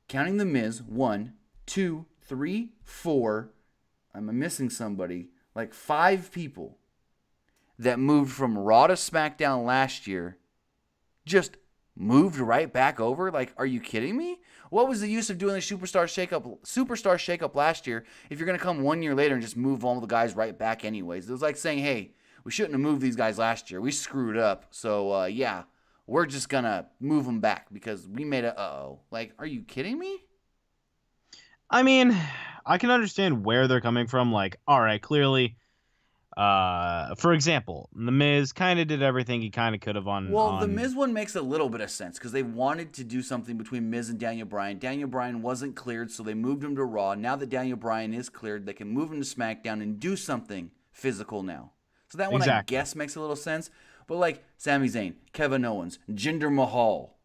counting the Miz, 1, 2, 3, 4, I'm missing somebody, 5 people that moved from Raw to SmackDown last year just moved right back over? Are you kidding me? What was the use of doing the Superstar Shakeup last year if you're going to come 1 year later and just move all the guys right back anyways? It was like saying, hey, we shouldn't have moved these guys last year. We screwed up. So, yeah, we're just going to move them back because we made a uh-oh. Are you kidding me? I mean, I can understand where they're coming from. Like, all right, clearly, for example, The Miz kind of did everything he kind of could have on. Well, the Miz one makes a little bit of sense because they wanted to do something between Miz and Daniel Bryan. Daniel Bryan wasn't cleared, so they moved him to Raw. Now that Daniel Bryan is cleared, they can move him to SmackDown and do something physical now. So that one, I guess, makes a little sense. But like Sami Zayn, Kevin Owens, Jinder Mahal,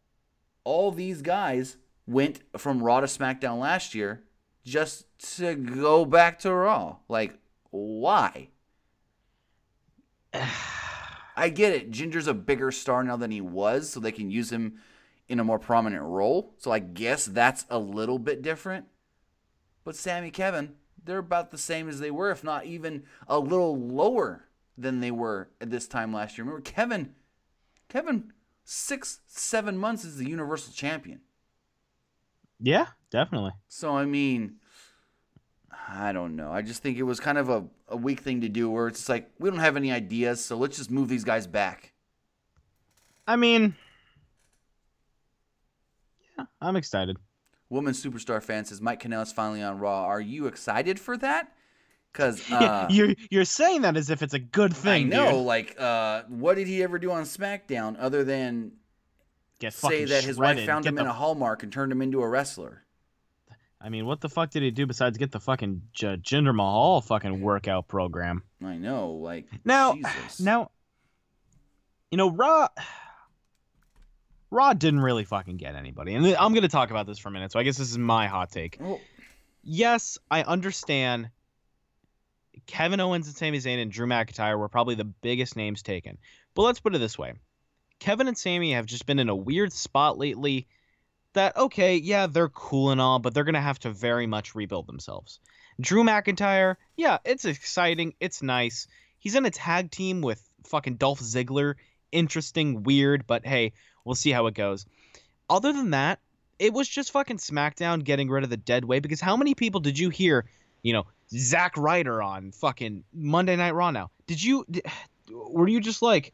all these guys went from Raw to SmackDown last year just to go back to Raw. Like, why? I get it. Jinder's a bigger star now than he was, so they can use him in a more prominent role. So I guess that's a little bit different. But Sami, Kevin, they're about the same as they were, if not even a little lower than they were at this time last year. Remember, Kevin, 6-7 months is the Universal Champion. Yeah, definitely. So, I mean, I don't know. I just think it was kind of a weak thing to do where it's like, we don't have any ideas, so let's just move these guys back. I mean, yeah, I'm excited. Woman Superstar fan says, Mike Kanellis finally on Raw. Are you excited for that? Because you're saying that as if it's a good thing. I know. Dude. Like, what did he ever do on SmackDown other than say that his wife found him in a Hallmark and turned him into a wrestler? I mean, what the fuck did he do besides get the fucking Jinder Mahal fucking workout program? I know, like, Jesus. Now, you know, Raw didn't really fucking get anybody. And I'm going to talk about this for a minute, so I guess this is my hot take. Well, yes, I understand Kevin Owens and Sami Zayn and Drew McIntyre were probably the biggest names taken. But let's put it this way. Kevin and Sami have just been in a weird spot lately that, okay, yeah, they're cool and all, but they're going to have to very much rebuild themselves. Drew McIntyre, yeah, it's exciting. It's nice. He's in a tag team with fucking Dolph Ziggler. Interesting, weird, but hey, we'll see how it goes. Other than that, it was just fucking SmackDown getting rid of the dead weight, because how many people did you hear, you know, Zack Ryder on fucking Monday Night Raw now? Were you just like,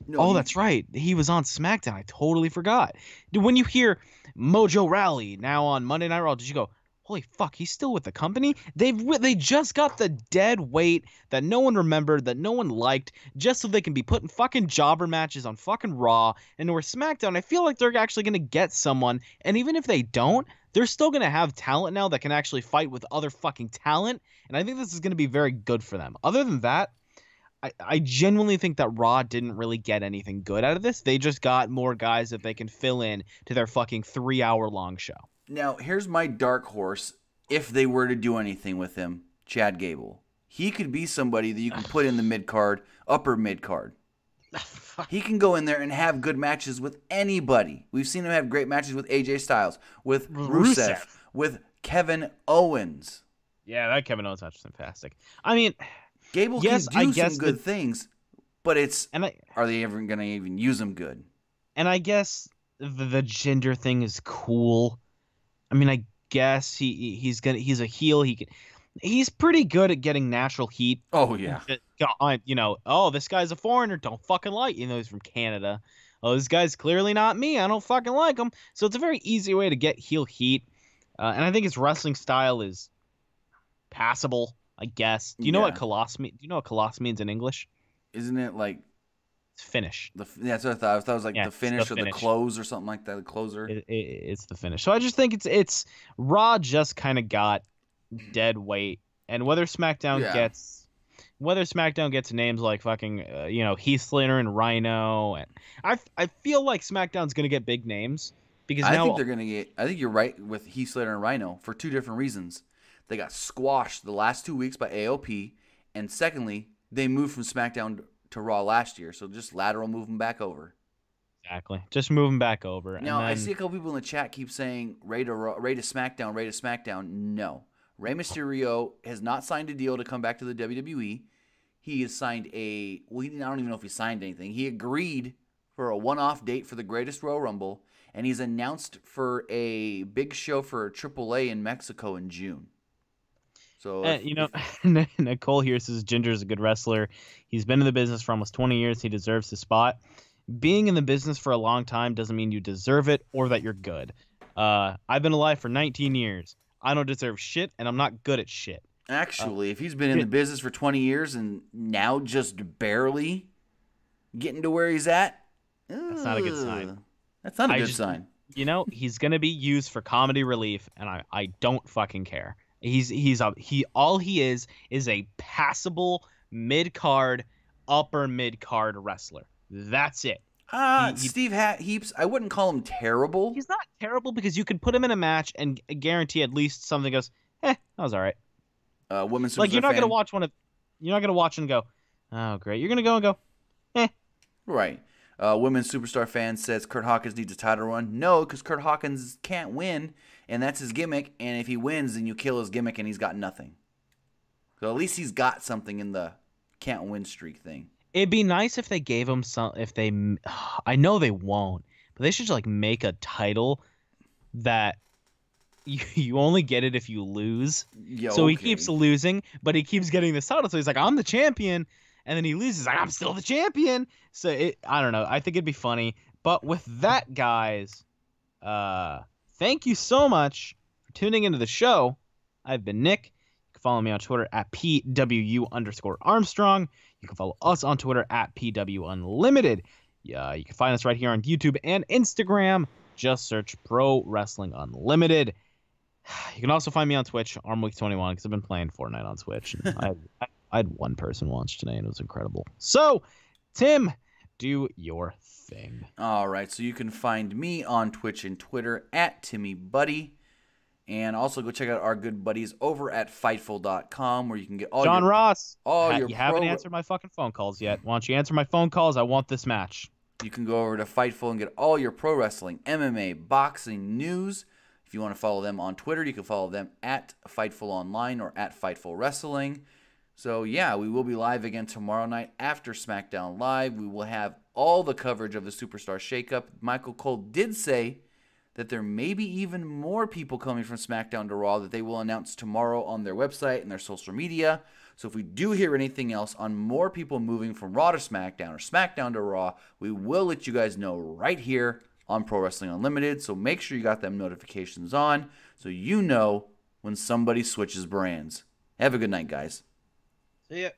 no, that's right, he was on SmackDown, I totally forgot. When you hear Mojo Rawley now on Monday Night Raw, did you go, holy fuck, he's still with the company? They just got the dead weight that no one remembered, that no one liked, just so they can be putting fucking jobber matches on fucking Raw. And where SmackDown, I feel like they're actually going to get someone, and even if they don't, they're still going to have talent now that can actually fight with other fucking talent, and I think this is going to be very good for them. Other than that, I genuinely think that Raw didn't really get anything good out of this. They just got more guys that they can fill in to their fucking 3-hour-long show. Now, here's my dark horse. If they were to do anything with him, Chad Gable. He could be somebody that you can put in the mid-card, upper mid-card. He can go in there and have good matches with anybody. We've seen him have great matches with AJ Styles, with Rusev, with Kevin Owens. Yeah, that Kevin Owens match was fantastic. I mean, Gable can do some good things, but are they ever going to even use him good? And I guess the Jinder thing is cool. I mean, I guess he's a heel. He's pretty good at getting natural heat. Oh yeah. You know, oh, this guy's a foreigner. Don't fucking like. You know, he's from Canada. Oh, this guy's clearly not me. I don't fucking like him. So it's a very easy way to get heel heat. And I think his wrestling style is passable, I guess. Do you know what coloss means? Do you know what coloss means in English? Isn't it like finish? That's what I thought. I thought it was like the finish or the close or something like that. The closer. It's the finish. So I just think it's Raw just kind of got dead weight, and whether SmackDown gets names like fucking Heath Slater and Rhino, and I feel like SmackDown's gonna get big names because I think they're gonna get. I think you're right with Heath Slater and Rhino for two different reasons. They got squashed the last 2 weeks by AOP, and secondly, they moved from SmackDown to Raw last year, so just lateral move them back over. Exactly, just move them back over. Now, I see a couple people in the chat keep saying Ray to SmackDown, Ray to SmackDown. No, Rey Mysterio has not signed a deal to come back to the WWE. He has signed I don't even know if he signed anything. He agreed for a one-off date for the Greatest Royal Rumble, and he's announced for a big show for AAA in Mexico in June. So Nicole here says Jinder's a good wrestler. He's been in the business for almost 20 years. He deserves his spot. Being in the business for a long time doesn't mean you deserve it or that you're good. I've been alive for 19 years. I don't deserve shit, and I'm not good at shit. Actually, if he's been in the business for 20 years and now just barely getting to where he's at, that's not a good sign. That's not a good sign. You know, he's gonna be used for comedy relief, and I don't fucking care. All he is a passable mid-card, upper mid-card wrestler. That's it. Steve Heaps, I wouldn't call him terrible. He's not terrible because you could put him in a match and guarantee at least something goes, that was all right. Women's like you're not gonna watch and go, oh great. You're gonna go and go, Right. Women's Superstar fan says Kurt Hawkins needs a title run. No, because Kurt Hawkins can't win, and that's his gimmick. And if he wins, then you kill his gimmick, and he's got nothing. So at least he's got something in the can't win streak thing. It'd be nice if they gave him some. I know they won't, but they should like make a title that you only get it if you lose. So he keeps losing, but he keeps getting this title. So he's like, I'm the champion. And then he loses, like, I'm still the champion. So I don't know. I think it'd be funny. But with that, guys, thank you so much for tuning into the show. I've been Nick. You can follow me on Twitter at PWU_Armstrong. You can follow us on Twitter at PWUnlimited. Yeah, you can find us right here on YouTube and Instagram. Just search Pro Wrestling Unlimited. You can also find me on Twitch, ArmWeek21, because I've been playing Fortnite on Twitch. I had one person watch today, and it was incredible. So, Tim, do your thing. All right, so you can find me on Twitch and Twitter at TimmyBuddy. And also go check out our good buddies over at Fightful.com, where you can get all John Ross. You haven't answered my fucking phone calls yet. Why don't you answer my phone calls? I want this match. You can go over to Fightful and get all your pro wrestling, MMA, boxing news. If you want to follow them on Twitter, you can follow them at Fightful Online or at Fightful Wrestling. So, yeah, we will be live again tomorrow night after SmackDown Live. We will have all the coverage of the Superstar Shakeup. Michael Cole did say that there may be even more people coming from SmackDown to Raw that they will announce tomorrow on their website and their social media. So if we do hear anything else on more people moving from Raw to SmackDown or SmackDown to Raw, we will let you guys know right here on Pro Wrestling Unlimited. So make sure you got them notifications on so you know when somebody switches brands. Have a good night, guys. See ya.